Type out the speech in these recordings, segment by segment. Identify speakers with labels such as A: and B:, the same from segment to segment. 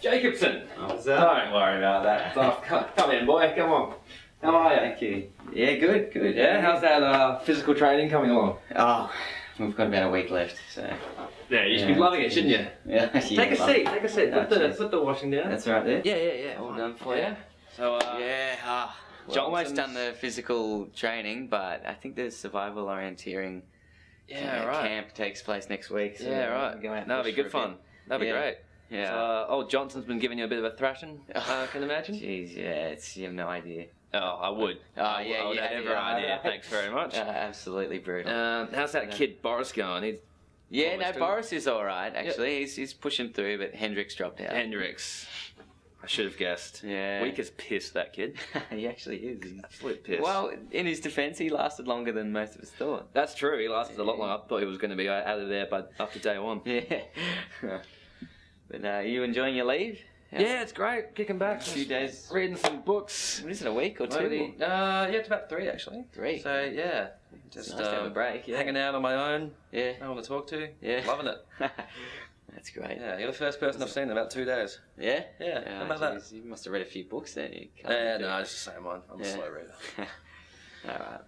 A: Jacobson.
B: What's up?
A: Don't worry about that. Come in, boy. Come on. How are you?
B: Thank you. Yeah, good.
A: Yeah. How's that physical training coming along?
B: Oh, we've got about a week left, so.
A: Yeah, you should be loving it, shouldn't you?
B: Yeah.
A: Take a seat. Take a seat. Put the washing down.
B: That's right there.
A: Yeah.
B: All done for you.
A: So
B: We've almost done the physical training, but I think the survival orienteering camp takes place next week. So
A: right.
B: Go out
A: That'll be good fun. That'll be great.
B: Yeah.
A: So, old Johnson's been giving you a bit of a thrashing, I can imagine.
B: Jeez, yeah, you have no idea.
A: Oh, I would. I would have never idea. Thanks very much.
B: Absolutely brutal.
A: How's that kid Boris going?
B: Boris is all right, actually. Yep. He's pushing through, but Hendrix dropped out.
A: I should have guessed.
B: Yeah.
A: Weak as piss, that kid.
B: He actually is.
A: He's absolute piss.
B: Well, in his defence, he lasted longer than most of us thought.
A: That's true. He lasted a lot longer. I thought he was going to be out of there after day one.
B: Yeah. But are you enjoying your leave?
A: Yeah, it's great. Kicking back.
B: A few days.
A: Reading some books.
B: What is it, a week or two?
A: It's about 3 actually.
B: 3?
A: So, yeah. Just
B: nice to have a break. Yeah.
A: Hanging out on my own.
B: Yeah.
A: No one to talk to.
B: Yeah.
A: Loving it.
B: That's great.
A: Yeah, you're the first person I've seen in about 2 days.
B: Yeah?
A: Yeah. How about that?
B: You must have read a few books then.
A: No, it's the same one. I'm a slow reader.
B: Alright,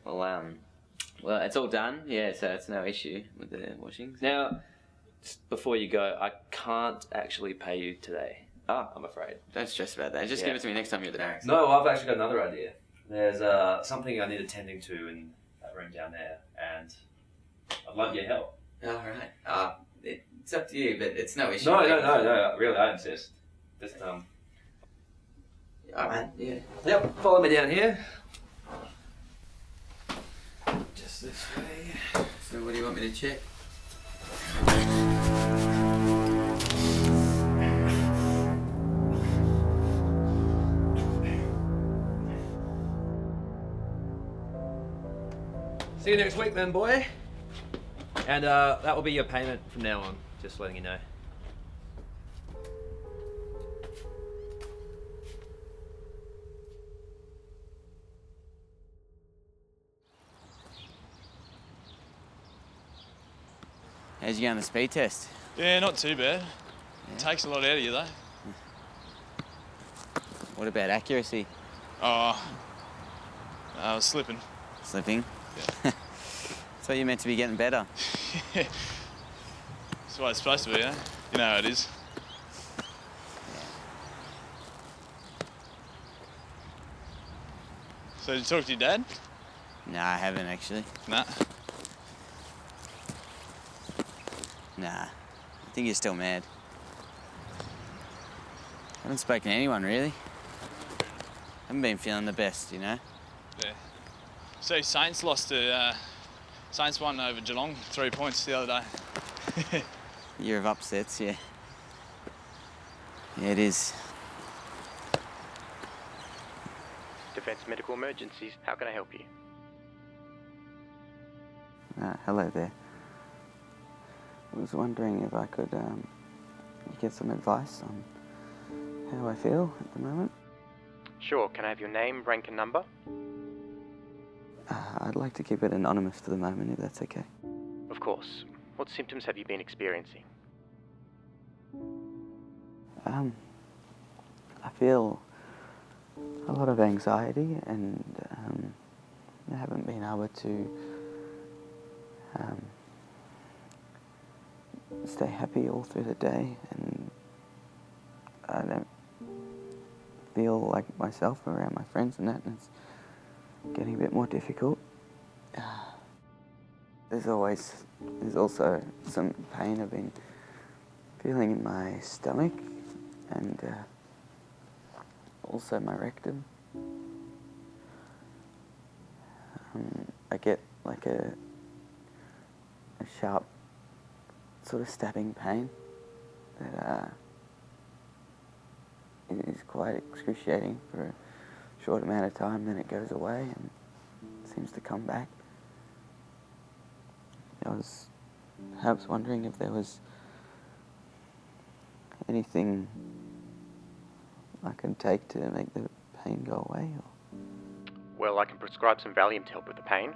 B: well, it's all done. Yeah, so it's no issue with the washings.
A: Now, before you go, I can't actually pay you today. I'm afraid.
B: Don't stress about that. Just give it to me next time you're at the barracks.
A: No, I've actually got another idea. There's something I need attending to in that room down there, and I'd love your help.
B: Alright. It's up to you, but it's no issue.
A: No. Really, I insist. Just
B: Alright, yeah.
A: Yep, follow me down here. Just this way.
B: So what do you want me to check?
A: See you next week then, boy. And that will be your payment from now on, just letting you know.
B: How'd you go on the speed test?
C: Yeah, not too bad. It takes a lot out of you though.
B: What about accuracy?
C: Oh, I was slipping.
B: Slipping?
C: Yeah.
B: So you're meant to be getting better.
C: That's the way it's supposed to be, eh? You know how it is. So did you talk to your dad?
B: Nah, I haven't actually.
C: Nah.
B: Nah, I think you're still mad. Haven't spoken to anyone really. Haven't been feeling the best, you know?
C: Yeah. So Saints lost to... Saints won over Geelong 3 points the other day.
B: Year of upsets, yeah. Yeah, it is.
D: Defence Medical Emergencies, how can I help you?
B: Hello there. I was wondering if I could get some advice on how I feel at the moment.
D: Sure, can I have your name, rank and number?
B: I'd like to keep it anonymous for the moment, if that's okay.
D: Of course. What symptoms have you been experiencing?
B: I feel a lot of anxiety and I haven't been able to stay happy all through the day, and I don't feel like myself around my friends and that, and it's getting a bit more difficult. There's also some pain I've been feeling in my stomach and also my rectum. I get like a sharp sort of stabbing pain that is quite excruciating for a short amount of time, then it goes away and seems to come back. I was perhaps wondering if there was anything I can take to make the pain go away.
D: Well, I can prescribe some Valium to help with the pain.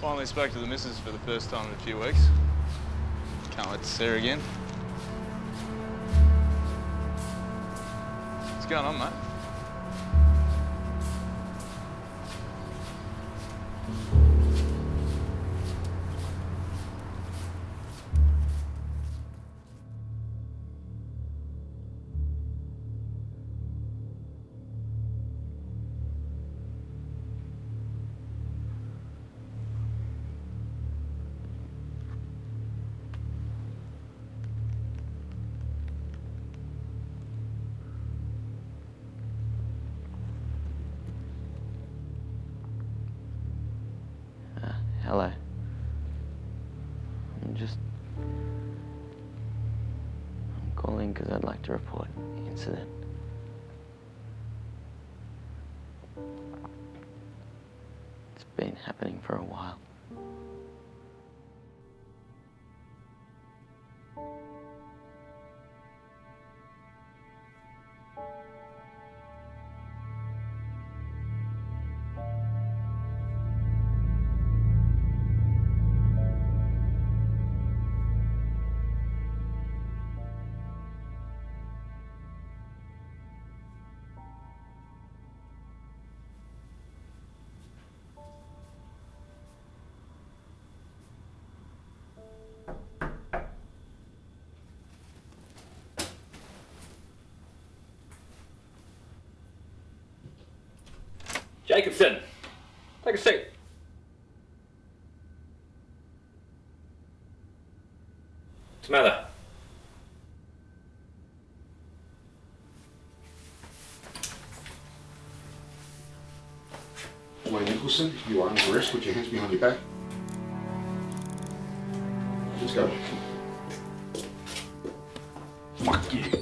C: Finally spoke to the missus for the first time in a few weeks. Can't wait to see her again. What's going on, mate?
B: Hello. I'm calling because I'd like to report the incident. It's been happening for a while.
A: Jacobson, take a seat. What's the matter?
E: Wayne Nicholson, you are under arrest. Put your hands behind your back. Let's go.
A: Fuck you.